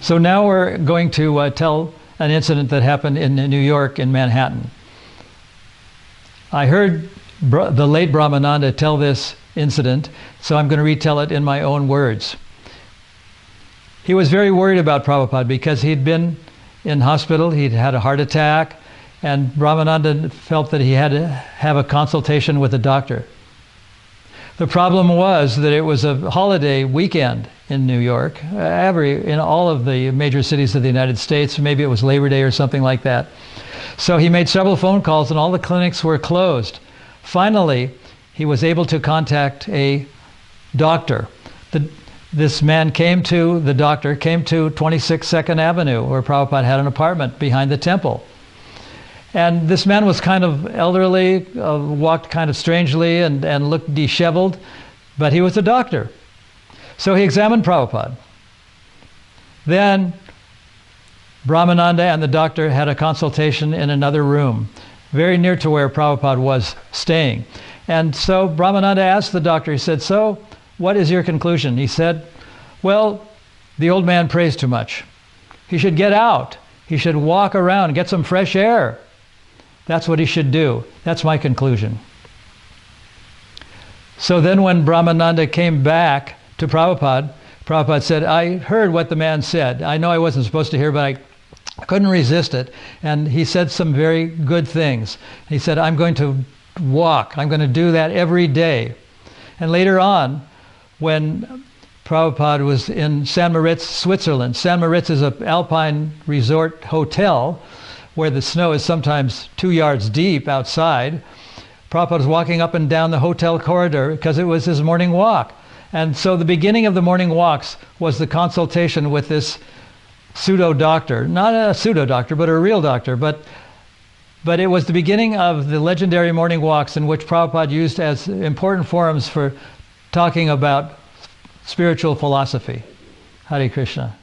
So now we're going to tell an incident that happened in New York, in Manhattan. I heard the late Brahmananda tell this incident, so I'm going to retell it in my own words. He was very worried about Prabhupada because he'd been in hospital, he'd had a heart attack, and Brahmananda felt that he had to have a consultation with a doctor. The problem was that it was a holiday weekend in New York, in all of the major cities of the United States. Maybe it was Labor Day or something like that. So he made several phone calls and all the clinics were closed. Finally, he was able to contact a doctor. This man came to 26 Second Avenue, where Prabhupada had an apartment behind the temple. And this man was kind of elderly, walked kind of strangely and looked disheveled, but he was a doctor. So he examined Prabhupada. Then Brahmananda and the doctor had a consultation in another room, very near to where Prabhupada was staying. And so Brahmananda asked the doctor, he said, "So, what is your conclusion?" He said, "Well, the old man prays too much. He should get out. He should walk around, get some fresh air. That's what he should do. That's my conclusion." So then when Brahmananda came back to Prabhupada, Prabhupada said, "I heard what the man said. I know I wasn't supposed to hear, but I couldn't resist it. And he said some very good things. He said, I'm going to walk. I'm going to do that every day." And later on, when Prabhupada was in St. Moritz, Switzerland. St. Moritz is an alpine resort hotel where the snow is sometimes 2 yards deep outside. Prabhupada was walking up and down the hotel corridor because it was his morning walk. And so the beginning of the morning walks was the consultation with this pseudo-doctor. Not a pseudo-doctor, but a real doctor. But it was the beginning of the legendary morning walks in which Prabhupada used as important forums for talking about spiritual philosophy. Hare Krishna.